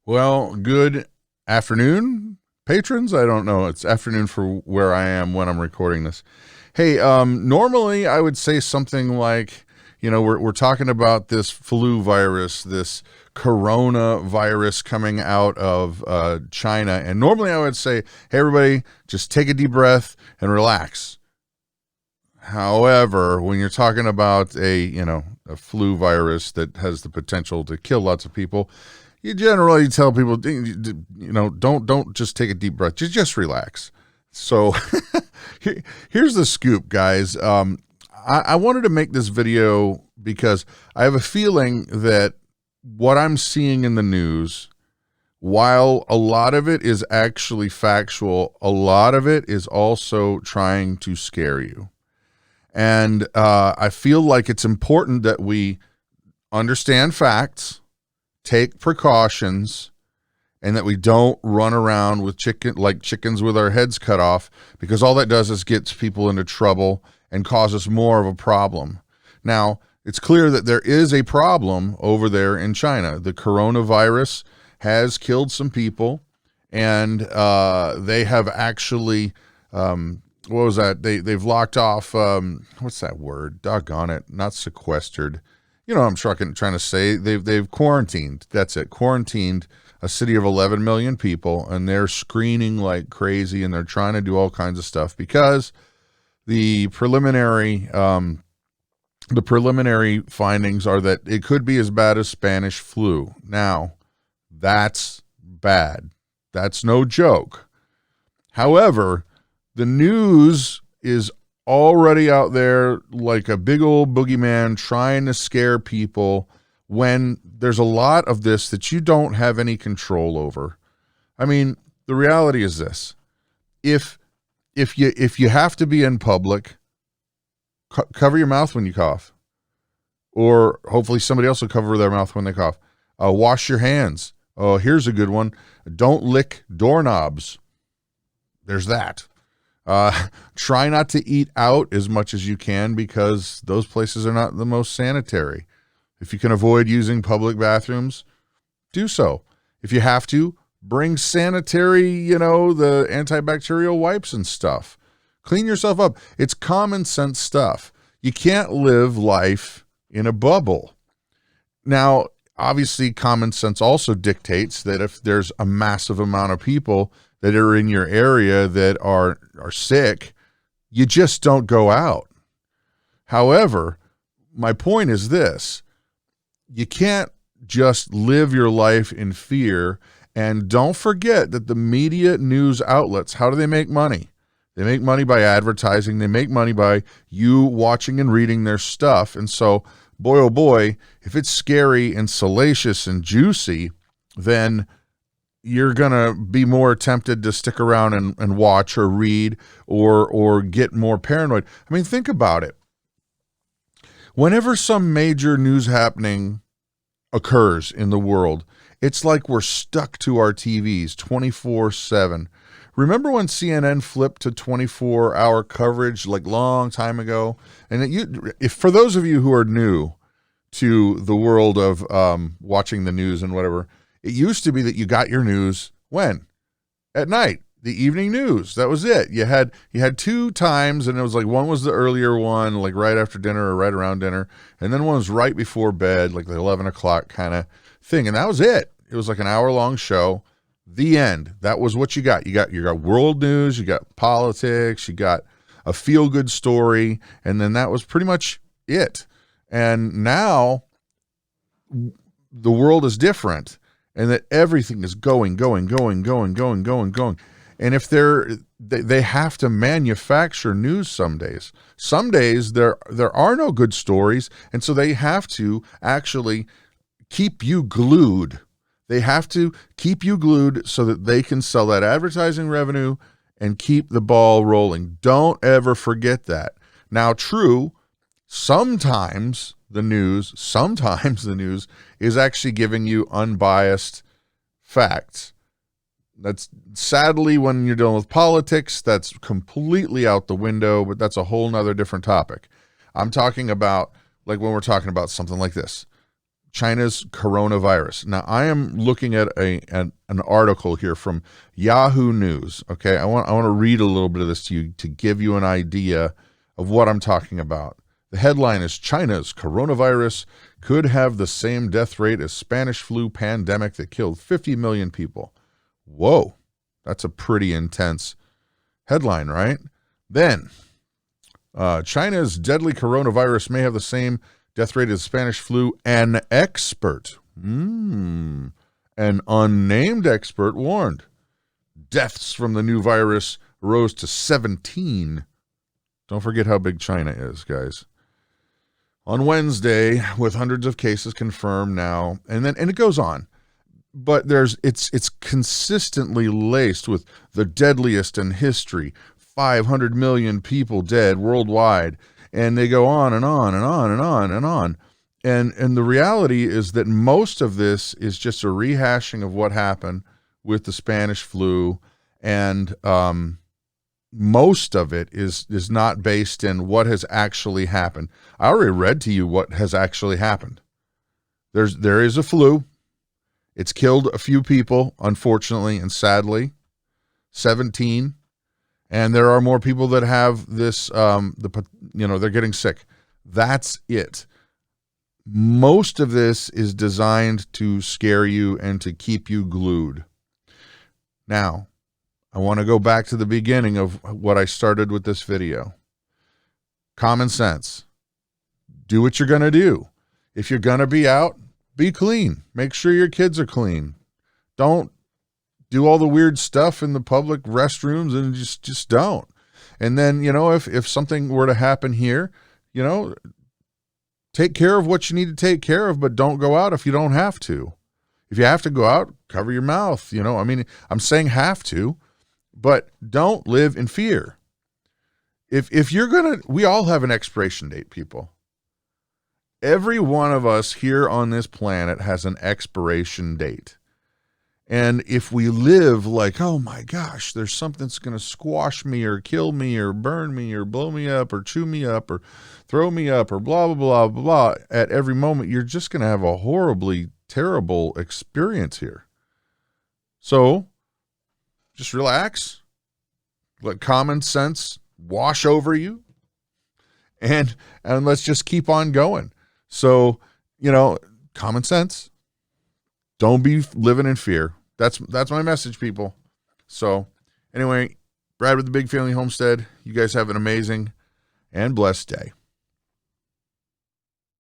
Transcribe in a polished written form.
Well, good afternoon, patrons. I don't know. It's afternoon for where I am when I'm recording this. Hey, normally I would say something like, we're talking about this flu virus, this coronavirus coming out of China. And normally I would say, hey, everybody, just take a deep breath and relax. However, when you're talking about a flu virus that has the potential to kill lots of people, you generally tell people, don't just take a deep breath, just relax. So here's the scoop, guys. I wanted to make this video because I have a feeling that what I'm seeing in the news, while a lot of it is actually factual, a lot of it is also trying to scare you. And I feel like it's important that we understand facts, take precautions, and that we don't run around with chickens with our heads cut off, because all that does is gets people into trouble and causes more of a problem. Now, it's clear that there is a problem over there in China. The coronavirus has killed some people, and they have actually, what was that? They've locked off, what's that word? Doggone it, not sequestered. You know what I'm trying to say. They've quarantined. That's it. Quarantined a city of 11 million people, and they're screening like crazy, and they're trying to do all kinds of stuff because the preliminary findings are that it could be as bad as Spanish flu. Now, that's bad. That's no joke. However, the news is already out there like a big old boogeyman trying to scare people when there's a lot of this that you don't have any control over. I mean, the reality is this. If you have to be in public, cover your mouth when you cough. Or hopefully somebody else will cover their mouth when they cough. Wash your hands. Oh, here's a good one. Don't lick doorknobs. There's that. Try not to eat out as much as you can, because those places are not the most sanitary. If you can avoid using public bathrooms, do so. If you have to, bring sanitary, the antibacterial wipes and stuff. Clean yourself up. It's common sense stuff. You can't live life in a bubble. Now, obviously, common sense also dictates that if there's a massive amount of people that are in your area that are sick, you just don't go out. However, my point is this: you can't just live your life in fear. And don't forget that the media news outlets, how do they make money? They make money by advertising. They make money by you watching and reading their stuff. And so, boy, oh boy, if it's scary and salacious and juicy, then you're going to be more tempted to stick around and watch or read or get more paranoid. I mean, think about it. Whenever some major news happening occurs in the world, it's like we're stuck to our TVs 24/7. Remember when CNN flipped to 24-hour coverage like long time ago? And if for those of you who are new to the world of watching the news and whatever, it used to be that you got your news when? At night, the evening news. That was it. You had two times, and it was like one was the earlier one, like right after dinner or right around dinner, and then one was right before bed, like the 11 o'clock kind of thing, and that was it. It was like an hour-long show. The end. That was what you got. You got world news, you got politics, you got a feel-good story, and then that was pretty much it. And now the world is different, and that everything is going. And if they have to manufacture news some days. Some days there are no good stories, and so they have to actually keep you glued. They have to keep you glued so that they can sell that advertising revenue and keep the ball rolling. Don't ever forget that. Now, true, sometimes the news is actually giving you unbiased facts. That's sadly, when you're dealing with politics, that's completely out the window, but that's a whole nother different topic. I'm talking about like when we're talking about something like this. China's coronavirus. Now, I am looking at an article here from Yahoo News. Okay, I want to read a little bit of this to you to give you an idea of what I'm talking about. The headline is China's coronavirus could have the same death rate as Spanish flu pandemic that killed 50 million people. Whoa, that's a pretty intense headline, right? Then, China's deadly coronavirus may have the same death rate as Spanish flu. An expert, an unnamed expert warned. Deaths from the new virus rose to 17. Don't forget how big China is, guys. On Wednesday, with hundreds of cases confirmed now, and it goes on. But it's consistently laced with the deadliest in history. 500 million people dead worldwide. And they go on and on and on and on and on. And the reality is that most of this is just a rehashing of what happened with the Spanish flu. And most of it is not based in what has actually happened. I already read to you what has actually happened. There is a flu. It's killed a few people, unfortunately and sadly, 17. And there are more people that have this, they're getting sick. That's it. Most of this is designed to scare you and to keep you glued. Now, I want to go back to the beginning of what I started with this video. Common sense. Do what you're going to do. If you're going to be out, be clean. Make sure your kids are clean. Don't do all the weird stuff in the public restrooms, and just don't. And then, if something were to happen here, take care of what you need to take care of, but don't go out if you don't have to. If you have to go out, cover your mouth. I'm saying have to, but don't live in fear. If you're going to, we all have an expiration date, people. Every one of us here on this planet has an expiration date. And if we live like, oh my gosh, there's something that's going to squash me or kill me or burn me or blow me up or chew me up or throw me up or blah, blah, blah, blah, blah, at every moment, you're just going to have a horribly terrible experience here. So just relax, let common sense wash over you, and let's just keep on going. So, common sense. Don't be living in fear. That's my message, people. So anyway, Brad with the Big Family Homestead. You guys have an amazing and blessed day.